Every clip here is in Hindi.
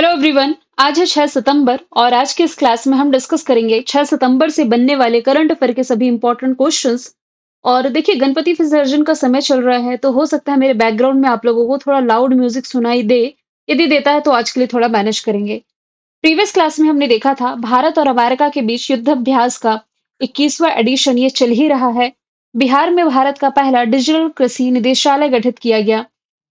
Hello everyone. आज है 6 सितंबर और आज के इस क्लास में हम डिस्कस करेंगे 6 सितंबर से बनने वाले करंट अफेयर के सभी इंपॉर्टेंट क्वेश्चंस। और देखिए, गणपति विसर्जन का समय चल रहा है तो हो सकता है मेरे बैकग्राउंड में आप लोगों को थोड़ा लाउड म्यूजिक सुनाई दे। यदि देता है तो आज के लिए थोड़ा मैनेज करेंगे। प्रीवियस क्लास में हमने देखा था भारत और अमेरिका के बीच युद्धाभ्यास का 21वां एडिशन ये चल ही रहा है। बिहार में भारत का पहला डिजिटल कृषि निदेशालय गठित किया गया।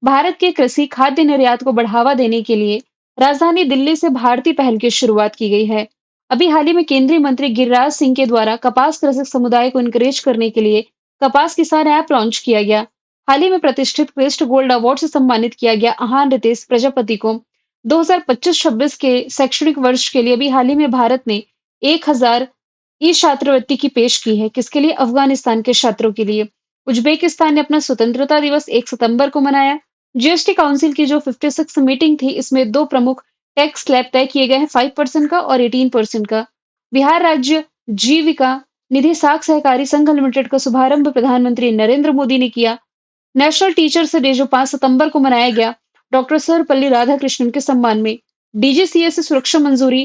भारत के कृषि खाद्य निर्यात को बढ़ावा देने के लिए राजधानी दिल्ली से भारतीय पहल की शुरुआत की गई है। अभी हाल ही में केंद्रीय मंत्री गिरिराज सिंह के द्वारा कपास कृषक समुदाय को इनकरेज करने के लिए कपास किसान ऐप लॉन्च किया गया। हाल ही में प्रतिष्ठित क्वेस्ट गोल्ड अवार्ड से सम्मानित किया गया आहान रितेश प्रजापति को 2025-26 के शैक्षणिक वर्ष के लिए अभी हाल ही में भारत ने 1000 ई छात्रवृत्ति की पेश की है। किसके लिए? अफगानिस्तान के छात्रों के लिए। उज्बेकिस्तान ने अपना स्वतंत्रता दिवस 1 सितंबर को मनाया। जीएसटी काउंसिल की जो 56 मीटिंग थी, इसमें दो प्रमुख टैक्स स्लैब तय किए गए हैं, 5% का और 18% का। बिहार राज्य जीविका निधि साख सहकारी संघ लिमिटेड का शुभारंभ प्रधानमंत्री नरेंद्र मोदी ने किया। नेशनल टीचर्स डे जो 5 सितंबर को मनाया गया, डॉक्टर सर्वपल्ली राधाकृष्णन के सम्मान में। डीजीसीए से सुरक्षा मंजूरी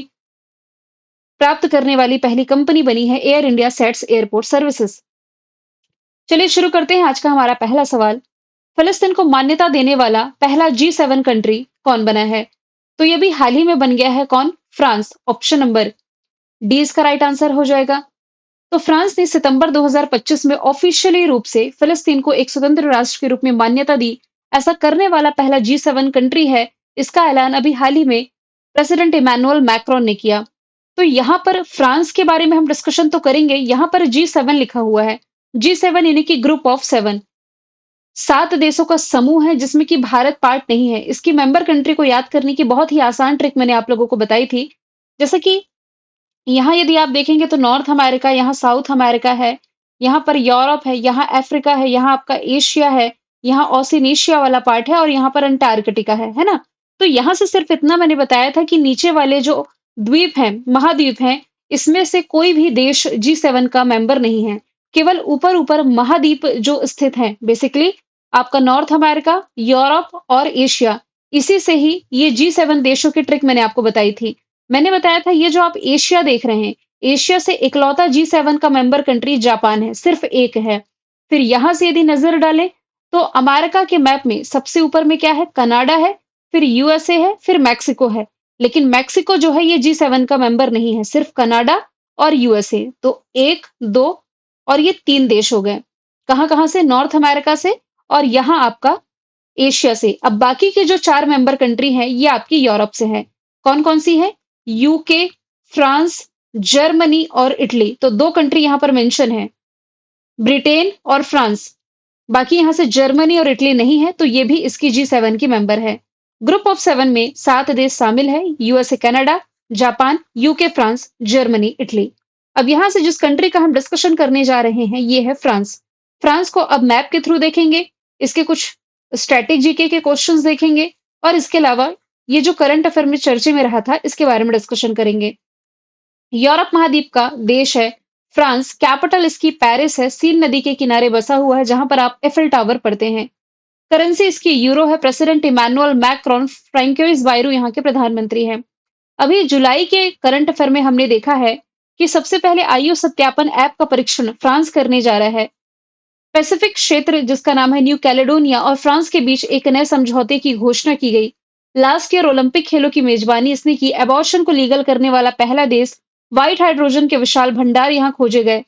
प्राप्त करने वाली पहली कंपनी बनी है air India sets airport services. चलिए शुरू करते हैं आज का हमारा पहला सवाल। फिलिस्तीन को मान्यता देने वाला पहला G7 कंट्री कौन बना है? तो ये भी हाल ही में बन गया है। कौन? फ्रांस। ऑप्शन नंबर डी इसका राइट आंसर हो जाएगा। तो फ्रांस ने सितंबर 2025 में ऑफिशियली रूप से फिलिस्तीन को एक स्वतंत्र राष्ट्र के रूप में मान्यता दी। ऐसा करने वाला पहला G7 कंट्री है। इसका ऐलान अभी हाल ही में प्रेसिडेंट इमैनुअल मैक्रोन ने किया। तो यहाँ पर फ्रांस के बारे में हम डिस्कशन तो करेंगे। यहाँ पर G7 लिखा हुआ है। G7 यानी कि ग्रुप ऑफ 7, 7 देशों का समूह है जिसमें कि भारत पार्ट नहीं है। इसकी मेंबर कंट्री को याद करने की बहुत ही आसान ट्रिक मैंने आप लोगों को बताई थी। जैसे कि यहाँ यदि आप देखेंगे तो नॉर्थ अमेरिका, यहाँ साउथ अमेरिका है, यहाँ पर यूरोप है, यहाँ अफ्रीका है, यहाँ आपका एशिया है, यहाँ ओशिनिशिया वाला पार्ट है और यहाँ पर अंटार्कटिका है ना? तो यहाँ से सिर्फ इतना मैंने बताया था कि नीचे वाले जो द्वीप हैं, महाद्वीप हैं, इसमें से कोई भी देश G7 का मेंबर नहीं है। केवल ऊपर-ऊपर महाद्वीप जो स्थित हैं, बेसिकली आपका नॉर्थ अमेरिका, यूरोप और एशिया, इसी से ही ये G7 देशों की ट्रिक मैंने आपको बताई थी। मैंने बताया था ये जो आप एशिया देख रहे हैं, एशिया से इकलौता G7 का मेंबर कंट्री जापान है, सिर्फ एक है। फिर यहाँ से यदि नजर डालें तो अमेरिका के मैप में सबसे ऊपर में क्या है? कनाडा है, फिर यूएसए है, फिर मैक्सिको है। लेकिन मैक्सिको जो है ये G7 का मेंबर नहीं है, सिर्फ कनाडा और यूएसए। तो 1, 2 और ये 3 देश हो गए। कहाँ-कहाँ से? नॉर्थ अमेरिका से और यहाँ आपका एशिया से। अब बाकी के जो 4 मेंबर कंट्री हैं, ये आपकी यूरोप से हैं। कौन-कौन सी है? यूके, फ्रांस, जर्मनी और इटली। तो 2 कंट्री यहाँ पर मेंशन है, ब्रिटेन और फ्रांस। बाकी यहाँ से जर्मनी और इटली नहीं है, तो ये भी इसकी G7 की मेंबर है। ग्रुप ऑफ 7 में 7 देश शामिल है, USA, Canada, Japan, UK, France, Germany, Italy. अब यहाँ से जिस कंट्री का हम डिस्कशन करने जा रहे हैं, ये है फ्रांस। फ्रांस को अब मैप के थ्रू देखेंगे, इसके कुछ स्टैटिक जीके के क्वेश्चंस देखेंगे और इसके अलावा ये जो करंट अफेयर में चर्चे में रहा था, इसके बारे में डिस्कशन करेंगे। यूरोप महाद्वीप का देश है फ्रांस। कैपिटल इसकी पेरिस है। सीन नदी के किनारे बसा हुआ है, जहां पर आप एफिल टावर पढ़ते हैं। करेंसी इसकी यूरो है। President Emmanuel Macron Francois Bayrou यहाँ के प्रधानमंत्री हैं। अभी जुलाई के करंट अफेयर में हमने देखा है कि सबसे पहले आयु सत्यापन ऐप का परीक्षण फ्रांस करने जा रहा है। पैसिफिक क्षेत्र जिसका नाम है न्यू कैलेडोनिया और फ्रांस के बीच एक नए समझौते की घोषणा की गई। लास्ट ईयर ओलंपिक खेलों की मेजबानी इसने की। एबॉर्शन को लीगल करने वाला पहला देश। व्हाइट हाइड्रोजन के विशाल भंडार यहाँ खोजे गए।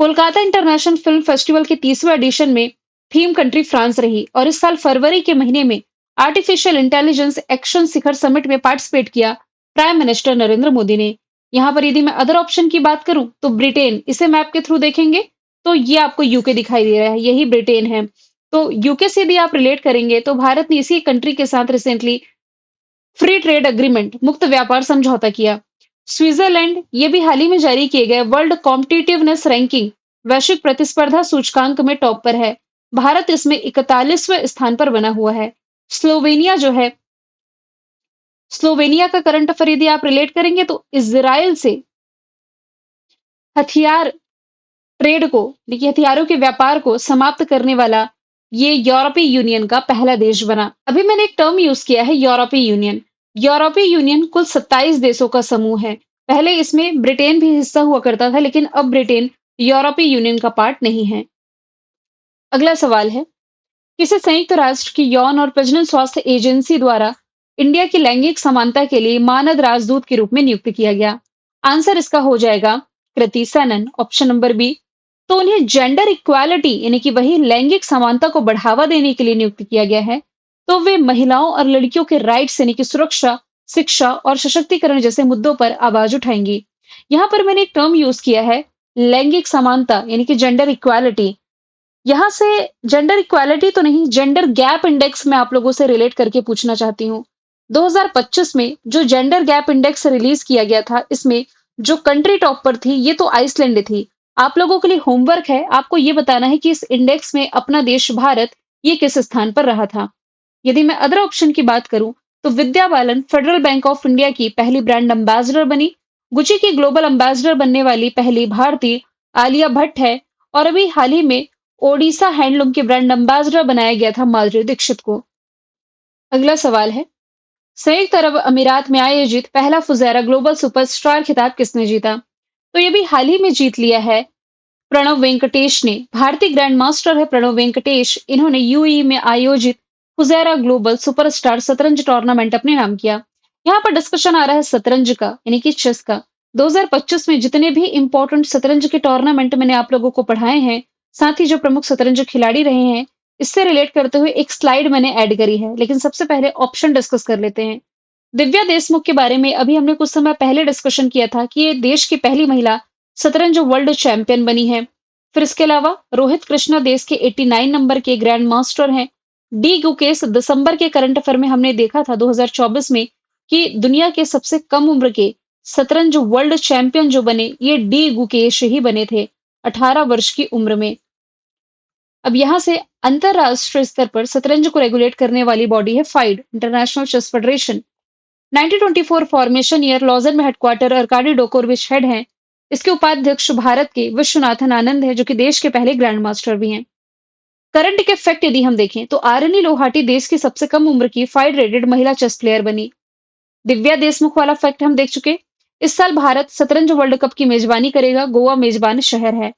कोलकाता इंटरनेशनल फिल्म फेस्टिवल के 30वें एडिशन में थीम कंट्री फ्रांस रही और इस साल फरवरी के महीने में आर्टिफिशियल इंटेलिजेंस एक्शन शिखर समिट में पार्टिसिपेट किया प्राइम मिनिस्टर नरेंद्र मोदी ने। यहाँ पर यदि मैं अदर ऑप्शन की बात करूं तो ब्रिटेन, इसे मैप के थ्रू देखेंगे तो ये आपको यूके दिखाई दे रहा है, यही ब्रिटेन है। तो यूके से यदि आप रिलेट करेंगे तो भारत ने इसी कंट्री के साथ रिसेंटली फ्री ट्रेड एग्रीमेंट, मुक्त व्यापार समझौता किया। स्विट्जरलैंड, ये भी हाल ही में जारी किए गए वर्ल्ड कॉम्पिटिटिवनेस रैंकिंग वैश्विक प्रतिस्पर्धा सूचकांक में टॉप पर है। भारत इसमें 41वें स्थान पर बना हुआ है। स्लोवेनिया जो है, स्लोवेनिया का करंट अफेयर यदि आप रिलेट करेंगे तो इजराइल से हथियार ट्रेड को, देखिए हथियारों के व्यापार को समाप्त करने वाला ये यूरोपीय यूनियन का पहला देश बना। अभी मैंने एक टर्म यूज किया है यूरोपीय यूनियन। यूरोपीय यूनियन कुल 27 देशों का समूह है। पहले इसमें ब्रिटेन भी हिस्सा हुआ करता था, लेकिन अब ब्रिटेन यूरोपीय यूनियन का पार्ट नहीं है। अगला सवाल है, किसे संयुक्त राष्ट्र की यौन और प्रजनन स्वास्थ्य एजेंसी द्वारा इंडिया की लैंगिक समानता के लिए मानद राजदूत के रूप में नियुक्त किया गया? आंसर इसका हो जाएगा Kriti Sanon, option number B. तो उन्हें जेंडर इक्वालिटी यानी कि वही लैंगिक समानता को बढ़ावा देने के लिए नियुक्त किया गया है। तो वे महिलाओं और लड़कियों के राइट्स यानी कि सुरक्षा, शिक्षा और सशक्तिकरण जैसे मुद्दों पर आवाज उठाएंगी। यहाँ पर मैंने एक टर्म यूज किया है, लैंगिक समानता यानी कि जेंडर इक्वालिटी। यहाँ से जेंडर इक्वालिटी तो नहीं, जेंडर गैप इंडेक्स मैं आप लोगों से रिलेट करके पूछना चाहती हूँ। 2025 में जो जेंडर गैप इंडेक्स रिलीज किया गया था, इसमें जो कंट्री टॉप पर थी, ये तो आइसलैंड थी। आप लोगों के लिए होमवर्क है, आपको ये बताना है कि इस इंडेक्स में अपना देश भारत ये किस स्थान पर रहा था। यदि मैं अदर ऑप्शन की बात करूं, तो Vidya Balan federal bank of India की पहली ब्रांड एम्बेसडर बनी। गुची की ग्लोबल एम्बेसडर बनने वाली पहली भारतीय आलिया भट्ट है। और अभी हाल ही में ओडिशा हैंडलूम के ब्रांड एम्बेसडर बनाया गया था माधुरी दीक्षित को। अगला सवाल है, संयुक्त अरब अमीरात में आयोजित पहला फुजैरा ग्लोबल सुपरस्टार खिताब किसने जीता? तो ये भी हाल ही में जीत लिया है प्रणव वेंकटेश ने। भारतीय ग्रैंड मास्टर है प्रणव वेंकटेश। इन्होंने यूएई में आयोजित फुजैरा ग्लोबल सुपरस्टार शतरंज टूर्नामेंट अपने नाम किया। यहाँ पर डिस्कशन आ रहा है शतरंज का यानी कि चेस का। 2025 में जितने भी इंपॉर्टेंट शतरंज के टूर्नामेंट मैंने आप लोगों को पढ़ाए हैं, साथ ही जो प्रमुख शतरंज खिलाड़ी रहे हैं, इससे रिलेट करते हुए एक स्लाइड मैंने ऐड करी है। लेकिन सबसे पहले ऑप्शन डिस्कस कर लेते हैं। दिव्या देशमुख के बारे में अभी हमने कुछ समय पहले डिस्कशन किया था कि ये देश की पहली महिला शतरंज वर्ल्ड चैंपियन बनी है। फिर इसके अलावा रोहित कृष्णा देश के 89 नंबर के ग्रैंड मास्टर हैं। डी गुकेश दिसंबर के करंट अफेयर में हमने देखा था 2024 में कि दुनिया के सबसे कम उम्र के शतरंज वर्ल्ड चैंपियन जो बने, ये डी गुकेश ही बने थे 18 वर्ष की उम्र में। अब यहाँ से अंतरराष्ट्रीय स्तर पर शतरंज को रेगुलेट करने वाली बॉडी है FIDE, international chess federation. 1924 formation year Lausanne में हेडक्वार्टर अर्काडी डोकोरविच हेड हैं। इसके उपाध्यक्ष भारत के विश्वनाथन आनंद है, जो कि देश के पहले ग्रैंड मास्टर भी हैं। करंट के फैक्ट यदि हम देखें, तो आरनी लोहाटी देश की सबसे कम उम्र की 5 रेटेड महिला चेस प्लेयर बनी। दिव्या देशमुख वाला फैक्ट हम देख चुके। इस साल भारत शतरंज वर्ल्ड कप की मेजबानी करेगा, गोवा मेजबान शहर है।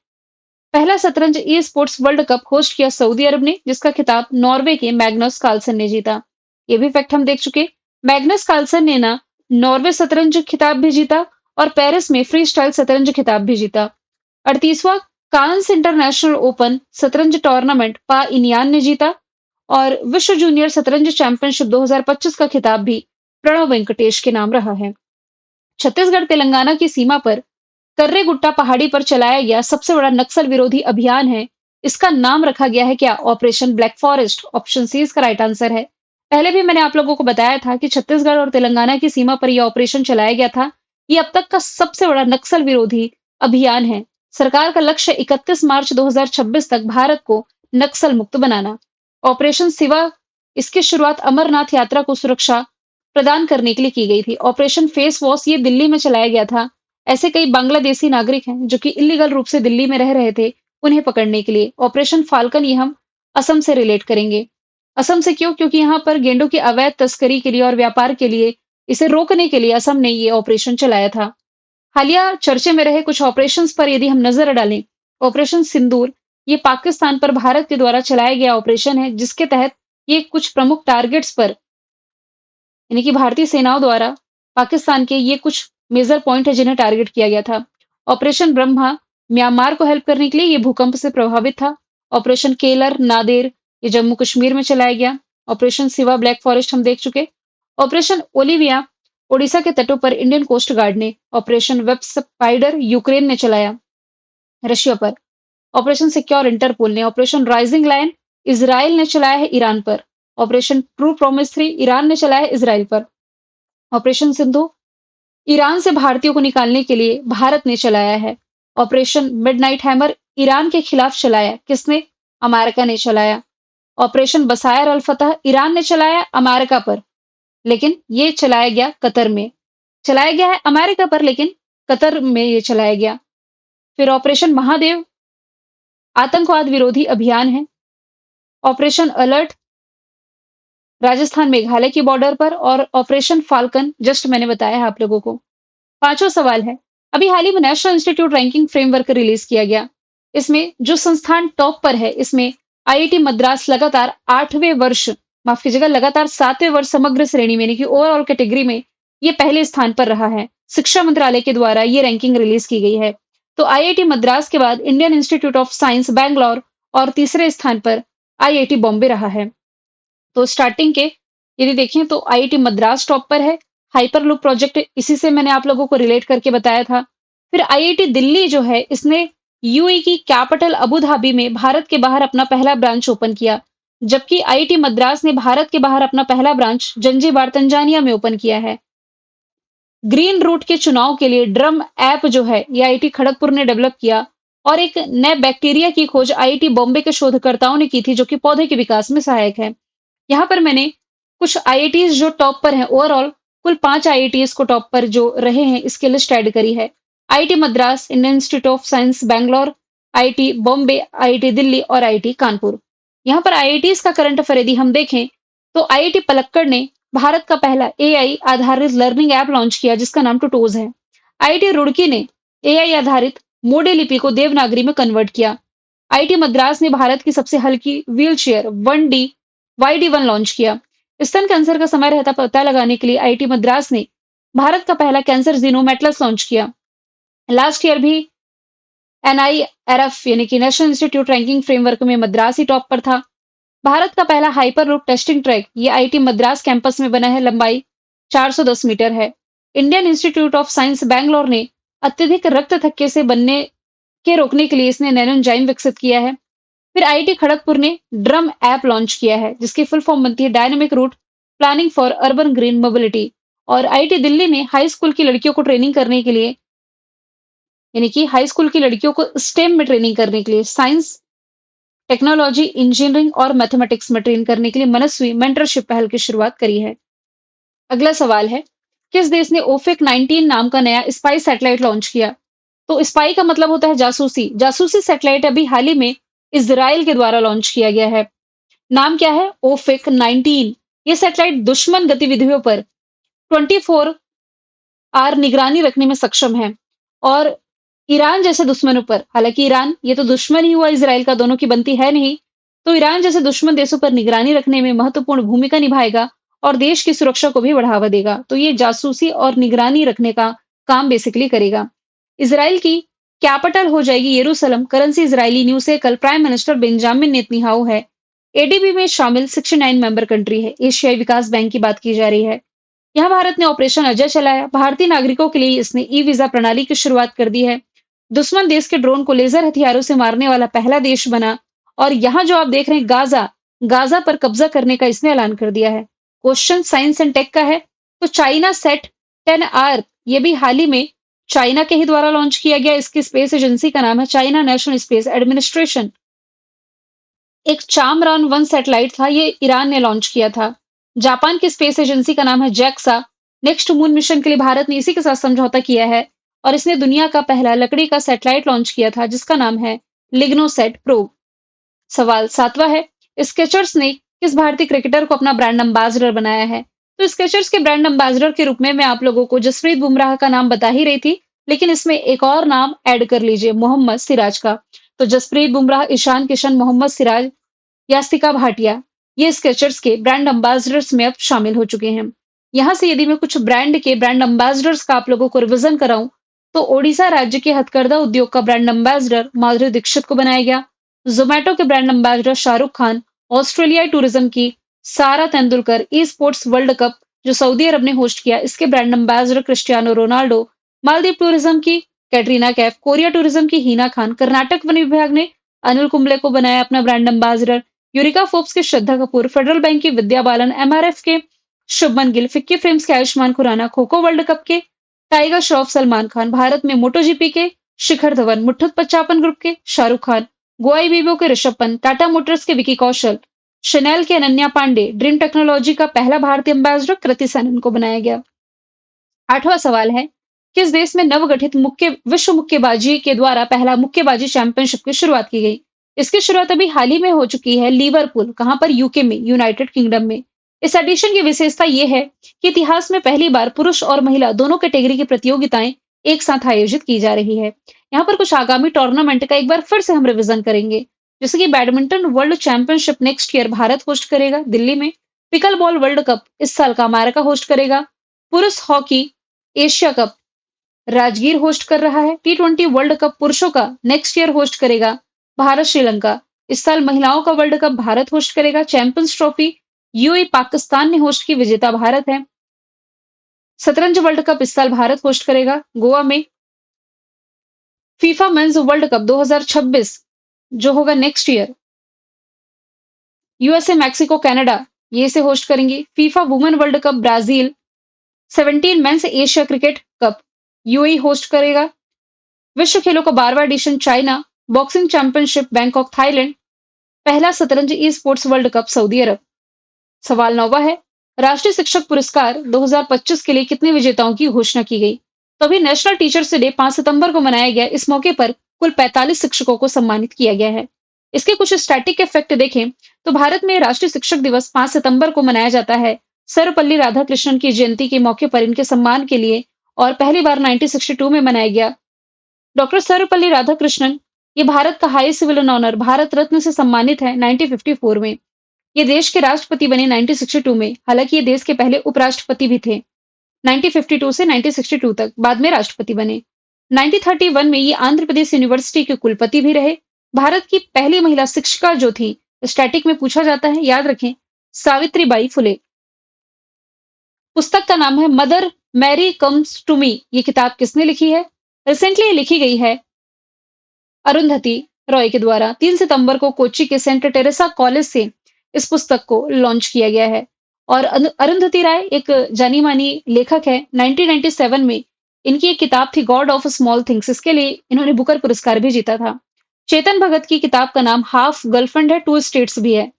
पहला शतरंज esports world cup host किया सऊदी अरब ने, जिसका खिताब नॉर्वे के मैग्नस कार्लसन ने जीता। ये भी फैक्ट हम देख चुके। मैग्नस कार्लसन ने ना नॉर्वे शतरंज खिताब भी जीता और पेरिस में फ्री स्टाइल शतरंज खिताब भी जीता। 38वां कांस इंटरनेशनल ओपन शतरंज टूर्नामेंट पा इनियान ने जीता। और विश्व जूनियर शतरंज चैंपियनशिप 2025 का खिताब भी प्रणव वेंकटेश के नाम रहा है। छत्तीसगढ़ तेलंगाना की सीमा पर कर्रेगुट्टा पहाड़ी पर चलाया गया सबसे बड़ा नक्सल विरोधी अभियान है। इसका नाम रखा गया है क्या? Operation Black Forest. Option C इसका राइट आंसर है। पहले भी मैंने आप लोगों को बताया था कि छत्तीसगढ़ और तेलंगाना की सीमा पर यह ऑपरेशन चलाया गया था। ये अब तक का सबसे बड़ा नक्सल विरोधी अभियान है। सरकार का लक्ष्य 31 मार्च 2026 तक भारत को नक्सल मुक्त बनाना। ऑपरेशन सिवा इसकी शुरुआत अमरनाथ यात्रा को सुरक्षा प्रदान करने के लिए की गई थी। ऑपरेशन फेस वॉश ये दिल्ली में चलाया गया था। ऐसे कई बांग्लादेशी नागरिक हैं जो कि इलीगल रूप से दिल्ली में रह रहे थे, उन्हें पकड़ने के लिए। ऑपरेशन फाल्कन ये हम असम से रिलेट करेंगे। असम से क्यों? क्योंकि यहाँ पर गेंडों की अवैध तस्करी के लिए और व्यापार के लिए इसे रोकने के लिए असम ने ये ऑपरेशन चलाया था। हालिया चर्चे में रहे कुछ ऑपरेशंस पर यदि हम नजर डालें, ऑपरेशन सिंदूर ये पाकिस्तान पर भारत के द्वारा चलाया गया ऑपरेशन है, जिसके तहत ये कुछ प्रमुख टारगेट्स पर यानी कि भारतीय सेनाओं द्वारा पाकिस्तान के ये कुछ मेजर पॉइंट है जिन्हें टारगेट किया गया था। ऑपरेशन ब्रह्मा म्यांमार को हेल्प करने के लिए ये भूकंप से प्रभावित था। ऑपरेशन केलर नादेर ये जम्मू कश्मीर में चलाया गया। ऑपरेशन सिवा ब्लैक फॉरेस्ट हम देख चुके। ऑपरेशन ओलिविया ओडिशा के तटों पर इंडियन कोस्ट गार्ड ने। ऑपरेशन वेब स्पाइडर यूक्रेन ने चलाया रशिया पर। ऑपरेशन सिक्योर इंटरपोल ने। ऑपरेशन राइजिंग लायन इजराइल ने चलाया है ईरान पर। ऑपरेशन ट्रू प्रॉमिस 3 ईरान ने चलाया है इजराइल पर। ऑपरेशन सिंधु ईरान से भारतीयों को निकालने के लिए भारत ने चलाया है। ऑपरेशन मिडनाइट हैमर ईरान के खिलाफ चलाया, किसने? अमेरिका ने चलाया। ऑपरेशन बसायर अल फतह ईरान ने चलाया अमेरिका पर, लेकिन ये चलाया गया कतर में। चलाया गया है अमेरिका पर, लेकिन कतर में ये चलाया गया। फिर ऑपरेशन महादेव आतंकवाद विरोधी अभियान है। ऑपरेशन अलर्ट राजस्थान मेघालय की बॉर्डर पर, और ऑपरेशन फाल्कन जस्ट मैंने बताया है आप लोगों को। पांचवा सवाल है, अभी हाल ही में national institute ranking framework release किया गया। इसमें जो संस्थान टॉप पर है, इसमें आईआईटी मद्रास लगातार 8वें वर्ष, माफ कीजिएगा, लगातार 7वें वर्ष समग्र श्रेणी में, यानी कि ओवरऑल कैटेगरी में ये पहले स्थान पर रहा है। शिक्षा मंत्रालय के द्वारा ये रैंकिंग रिलीज की गई है। तो आईआईटी मद्रास के बाद Indian institute of science Bangalore और तीसरे स्थान पर आईआईटी बॉम्बे रहा है। तो स्टार्टिंग के यदि देखें तो आईआईटी मद्रास टॉप पर है। हाइपरलूप प्रोजेक्ट इसी से मैंने आप लोगों को रिलेट करके बताया था। फिर आईआईटी दिल्ली जो है, इसने यूएई की कैपिटल अबू धाबी में भारत के बाहर अपना पहला ब्रांच ओपन किया। जबकि आईआईटी मद्रास ने भारत के बाहर अपना पहला ब्रांच जंजीबार तंजानिया में ओपन किया है। ग्रीन रूट के चुनाव के लिए ड्रम ऐप जो है, ये आईआईटी खड़गपुर ने डेवलप किया। और एक नए बैक्टीरिया की खोज आईआईटी बॉम्बे के शोधकर्ताओं ने की थी, जो कि पौधे के विकास में सहायक है। यहाँ पर मैंने कुछ आईआईटीज जो टॉप पर हैं, ओवरऑल कुल 5 आईआईटीज को टॉप पर जो रहे हैं, इसकी लिस्ट ऐड करी है। IIT Madras, Indian institute of science Bangalore, IIT Bombay, IIT Delhi और आईआईटी कानपुर। यहाँ पर आईआईटीज का करंट अफेयर यदि हम देखें तो आईआईटी पलक्कड़ ने भारत का पहला एआई आधारित लर्निंग ऐप लॉन्च किया, जिसका नाम टूटोज है। आईआईटी रुड़की ने एआई आधारित मोडे लिपि को देवनागरी में कन्वर्ट किया। आईआईटी मद्रास ने भारत की सबसे हल्की wheel chair 1D YD1 launch किया। स्तन कैंसर का समय रहता पता लगाने के लिए आईआईटी मद्रास ने भारत का पहला कैंसर जीनोम एटलस लॉन्च किया। लास्ट ईयर भी एनआईआरएफ यानी कि नेशनल इंस्टीट्यूट रैंकिंग फ्रेमवर्क में मद्रास ही टॉप पर था। भारत का पहला हाइपरलूप टेस्टिंग ट्रैक ये आईआईटी मद्रास कैंपस में बना है, लंबाई 410 मीटर है। Indian institute of science Bangalore ने अत्यधिक रक्त थक्के से बनने के रोकने के लिए इसने नैनो एंजाइम विकसित किया है। फिर आईआईटी खड़गपुर ने ड्रम ऐप लॉन्च किया है, जिसकी फुल फॉर्म बनती है dynamic route planning for urban green mobility. और आईआईटी दिल्ली ने हाई स्कूल की लड़कियों को ट्रेनिंग करने के लिए, यानी कि हाई स्कूल की लड़कियों को स्टेम में ट्रेनिंग करने के लिए, साइंस, टेक्नोलॉजी, इंजीनियरिंग और मैथमेटिक्स में ट्रेन करने के लिए मनस्वी मेंटरशिप पहल की शुरुआत करी है। अगला सवाल है, किस देश ने ओफेक 19 नाम का नया स्पाई सैटेलाइट लॉन्च किया? तो स्पाई का मतलब होता है जासूसी। जासूसी सैटेलाइट अभी हाल ही में इजराइल के द्वारा लॉन्च किया गया है। नाम क्या है? ओफेक 19। ये सैटेलाइट दुश्मन गतिविधियों पर 24 आर निगरानी रखने में सक्षम है। और ईरान जैसे दुश्मनों पर, हालांकि ईरान ये तो दुश्मन ही हुआ इजराइल का, दोनों की बनती है नहीं, तो ईरान जैसे दुश्मन देशों पर निगरानी रखने में महत्वपूर्ण भूमिका निभाएगा और देश की सुरक्षा को भी बढ़ावा देगा। तो ये जासूसी और निगरानी रखने का काम बेसिकली करेगा। इजराइल की कैपिटल हो जाएगी यरूशलेम। करेंसी इजरायली न्यूज से कल प्राइम मिनिस्टर बेंजामिन नेतन्याहू है। एडीबी में शामिल 69 मेंबर कंट्री है। एशियाई विकास बैंक की बात की जा रही है। यहाँ भारत ने ऑपरेशन अजय चलाया। भारतीय नागरिकों के लिए इसने ई वीजा प्रणाली की शुरुआत कर दी है। दुश्मन देश के ड्रोन को लेजर हथियारों से मारने वाला पहला देश बना। और यहाँ जो आप देख रहे हैं गाजा, गाजा पर कब्जा करने का इसने ऐलान कर दिया है। क्वेश्चन साइंस एंड टेक का है, तो चाइना सेट 10R ये भी हाल ही में चाइना के ही द्वारा लॉन्च किया गया। इसकी स्पेस एजेंसी का नाम है चाइना नेशनल स्पेस एडमिनिस्ट्रेशन। एक चामरान 1 सैटेलाइट था, ये ईरान ने लॉन्च किया था। जापान की स्पेस एजेंसी का नाम है जैक्सा। नेक्स्ट मून मिशन के लिए भारत ने इसी के साथ समझौता किया है और इसने दुनिया का पहला लकड़ी का सैटेलाइट लॉन्च किया था, जिसका नाम है लिग्नोसैट प्रोब। सवाल 7वां है, स्केचर्स ने किस भारतीय क्रिकेटर को अपना ब्रांड एम्बेसडर बनाया है? तो स्केचर्स के ब्रांड एम्बेसडर के रूप में मैं आप लोगों को जसप्रीत बुमराह का नाम बता ही रही थी, लेकिन इसमें एक और नाम ऐड कर लीजिए, मोहम्मद सिराज का। तो जसप्रीत बुमराह, ईशान किशन, मोहम्मद सिराज, यास्तिका भाटिया, ये स्केचर्स के ब्रांड एम्बेसडर्स में अब शामिल हो चुके हैं। यहाँ से यदि मैं कुछ ब्रांड के ब्रांड एम्बेसडर्स का आप लोगों को रिविजन कराऊं, तो ओडिशा राज्य के हथकरघा उद्योग का ब्रांड एम्बेसडर माधुरी दीक्षित को बनाया गया। जोमेटो के ब्रांड एम्बेसडर शाहरुख खान, ऑस्ट्रेलियाई टूरिज्म की सारा Tendulkar, e sports world cup जो सऊदी अरब ने होस्ट किया, इसके brand ambassador Cristiano Ronaldo, Maldives tourism की कैटरीना कैफ, कोरिया टूरिज्म की हिना खान, कर्नाटक वन विभाग ने अनिल कुंबले को बनाया अपना ब्रांड एम्बेसडर, यूरिका फोर्ब्स के श्रद्धा कपूर, फेडरल बैंक की विद्या बालन, एमआरएफ के शुभमन गिल, फिक्की फिल्म्स के आयुष्मान खुराना, खो खो वर्ल्ड कप के टाइगर श्रॉफ सलमान खान, भारत में मोटोजीपी के शिखर धवन, मुठ्ठुत पच्चापन ग्रुप के शाहरुख खान, गोआई बीबो के ऋषभ पंत, टाटा मोटर्स के विकी कौशल, शनेल के अनन्या पांडे, ड्रीम टेक्नोलॉजी का पहला भारतीय एम्बेसडर कृति सनन को बनाया गया। 8वां सवाल है, किस देश में नवगठित विश्व मुक्केबाजी के द्वारा पहला मुक्केबाजी चैंपियनशिप की शुरुआत की गई? इसकी शुरुआत अभी हाल ही में हो चुकी है, लिवरपूल, कहां पर? यूके में, यूनाइटेड किंगडम में। इस एडिशन की विशेषता ये है कि इतिहास में पहली बार पुरुष और महिला दोनों कैटेगरी की प्रतियोगिताएं एक साथ आयोजित की जा रही है। यहाँ पर कुछ आगामी टूर्नामेंट का एक बार फिर से हम रिवीजन करेंगे। जैसे कि badminton world championship next year Bharat host करेगा दिल्ली में। पिकल बॉल वर्ल्ड कप इस साल का अमेरिका होस्ट करेगा। पुरुष hockey Asia cup Rajgir host कर रहा है। T20 वर्ल्ड कप पुरुषों का नेक्स्ट ईयर होस्ट करेगा भारत श्रीलंका। इस साल महिलाओं का वर्ल्ड कप भारत होस्ट करेगा। चैंपियंस ट्रॉफी यूएई पाकिस्तान ने होस्ट की, विजेता भारत है। शतरंज वर्ल्ड कप इस साल भारत होस्ट करेगा गोवा में। फीफा मेंस वर्ल्ड कप 2026 जो होगा next year, USA Mexico Canada ये से होस्ट करेंगे। FIFA women world cup Brazil. 17 men's Asia cricket cup UAE host करेगा। विश्व खेलों का 12वां edition China. Boxing championship Bangkok Thailand. पहला शतरंज ई स्पोर्ट्स वर्ल्ड कप सऊदी अरब। सवाल 9वां है, राष्ट्रीय शिक्षक पुरस्कार 2025 के लिए कितने विजेताओं की घोषणा की गई? तो अभी नेशनल टीचर्स डे 5 सितंबर को मनाया गया। इस मौके पर कुल 45 शिक्षकों को सम्मानित किया गया है। इसके कुछ स्टैटिक इफेक्ट देखें तो भारत में राष्ट्रीय शिक्षक दिवस 5 सितंबर को मनाया जाता है सर्वपल्ली राधाकृष्णन की जयंती के मौके पर इनके सम्मान के लिए, और पहली बार 1962 में मनाया गया। डॉक्टर सर्वपल्ली राधाकृष्णन ये भारत का highest civil honour Bharat Ratna से सम्मानित है 1954 में। ये देश के राष्ट्रपति बने 1962 में, हालांकि ये देश के पहले उपराष्ट्रपति भी थे 1952 से 1962 तक, बाद में राष्ट्रपति बने। 1931 में ये आंध्र प्रदेश यूनिवर्सिटी के कुलपति भी रहे। भारत की पहली महिला शिक्षिका जो थी, स्टैटिक में पूछा जाता है, याद रखें, सावित्रीबाई फुले। पुस्तक का नाम है Mother Mary comes to me. ये किताब किसने लिखी है? रिसेंटली ये लिखी गई है अरुंधति रॉय के द्वारा। 3 सितंबर को कोच्चि के सेंट टेरेसा कॉलेज से इस पुस्तक को लॉन्च किया गया है। और अरुंधति राय एक जानी मानी लेखक है। 1997 में इनकी एक किताब थी गॉड ऑफ स्मॉल थिंग्स, इसके लिए इन्होंने बुकर पुरस्कार भी जीता था। चेतन भगत की किताब का नाम हाफ गर्लफ्रेंड है टू स्टेट्स भी है,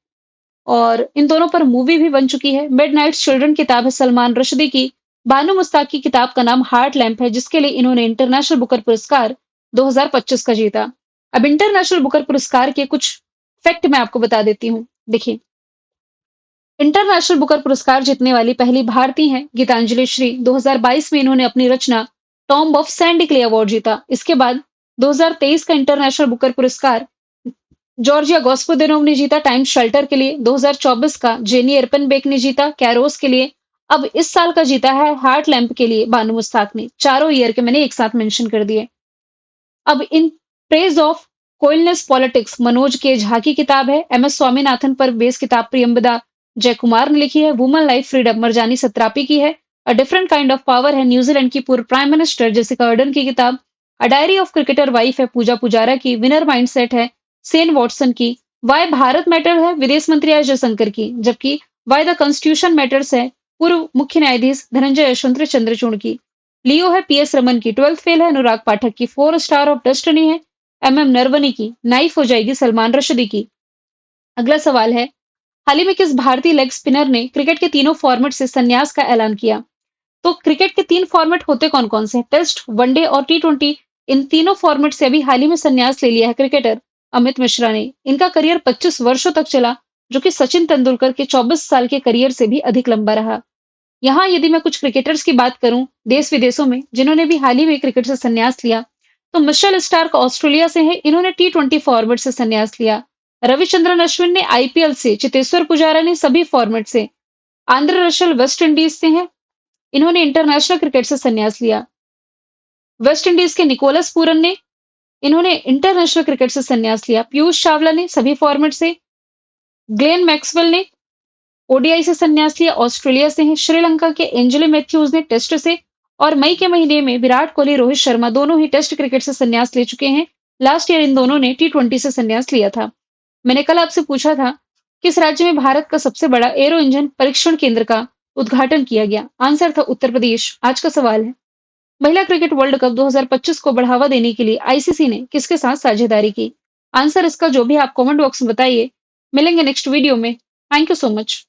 और इन दोनों पर मूवी भी बन चुकी है। मिडनाइट चिल्ड्रन किताब है सलमान रश्दी की। बानू मुस्ताक की किताब का नाम हार्ट लैम्प है, जिसके लिए इन्होंने इंटरनेशनल बुकर पुरस्कार 2025 का जीता। अब इंटरनेशनल बुकर पुरस्कार के कुछ फैक्ट मैं आपको बता देती हूँ। देखिए, इंटरनेशनल बुकर पुरस्कार जीतने वाली पहली भारतीय हैं गीतांजलि श्री। 2022 में इन्होंने अपनी रचना टॉम्ब ऑफ सैंड के लिए अवार्ड जीता। इसके बाद 2023 का इंटरनेशनल बुकर पुरस्कार जॉर्जिया गॉस्पोदिनोव ने जीता टाइम्स शेल्टर के लिए। 2024 का जेनी एरपनबेक ने जीता कैरोस के लिए। अब इस साल का जीता है हार्ट लैम्प के लिए बानू मुस्ताक ने। चारों ईयर के मैंने एक साथ मेंशन कर दिए। अब इन प्रेज ऑफ कोइलनेस पॉलिटिक्स मनोज के झा की किताब है। एमएस स्वामीनाथन पर बेस किताब प्रियंबदा जयकुमार ने लिखी है। वुमन लाइफ फ्रीडम मरजानी सत्रापी की है। A different kind of power है न्यूजीलैंड की पूर्व प्राइम मिनिस्टर जेसिका अर्डन की किताब। A diary of cricketer wife है पूजा पुजारा की। विनर माइंडसेट है सेन वॉटसन की। वाई भारत मैटर है विदेश मंत्री एस जयशंकर की। जबकि वाई द कॉन्स्टिट्यूशन मैटर्स है पूर्व मुख्य न्यायाधीश धनंजय यशवंत चंद्रचूड़ की। लियो है पीएस रमन की। 12th फेल है अनुराग पाठक की। 4 स्टार ऑफ डेस्टिनी है एमएम नरवनी की। नाइफ हो जाएगी सलमान रश्दी की। अगला सवाल है, हाल ही में किस भारतीय लेग स्पिनर ने क्रिकेट के तीनों फॉर्मेट से संन्यास का ऐलान किया? तो क्रिकेट के 3 फॉर्मेट होते कौन-कौन से? टेस्ट, वनडे और T20। इन तीनों फॉर्मेट से अभी हाल ही में संन्यास ले लिया है क्रिकेटर अमित मिश्रा ने। इनका करियर 25 वर्षों तक चला, जो कि सचिन तेंदुलकर के 24 साल के करियर से भी अधिक लंबा रहा। यहाँ यदि मैं कुछ क्रिकेटर्स की बात करूं देश विदेशों में जिन्होंने भी हाल ही में क्रिकेट से संन्यास लिया, तो मिशेल स्टार्क ऑस्ट्रेलिया से है, इन्होंने T20 फॉर्मेट से संन्यास लिया। रविचंद्रन अश्विन ने आईपीएल से। चितेश्वर पुजारा ने सभी फॉर्मेट से। आंद्रे रसल वेस्ट इंडीज से हैं, इन्होंने इंटरनेशनल क्रिकेट से संन्यास लिया। वेस्ट इंडीज के निकोलस पूरन ने, इन्होंने इंटरनेशनल क्रिकेट से संन्यास लिया। पीयूष चावला ने सभी फॉर्मेट से। ग्लेन मैक्सवेल ने ओडीआई से संन्यास लिया, ऑस्ट्रेलिया से हैं। श्रीलंका के एंजेलो मैथ्यूज ने टेस्ट से। और मई के महीने में विराट कोहली रोहित शर्मा दोनों ही टेस्ट क्रिकेट से संन्यास ले चुके हैं। लास्ट ईयर इन दोनों ने T20 से संन्यास लिया था। मैंने कल आपसे पूछा था किस राज्य में भारत का सबसे बड़ा एरो इंजन परीक्षण केंद्र का उद्घाटन किया गया? आंसर था उत्तर प्रदेश। आज का सवाल है, महिला क्रिकेट वर्ल्ड कप 2025 को बढ़ावा देने के लिए आईसीसी ने किसके साथ साझेदारी की? आंसर इसका जो भी आप कमेंट बॉक्स में बताइए। मिलेंगे नेक्स्ट वीडियो में। Thank you so much.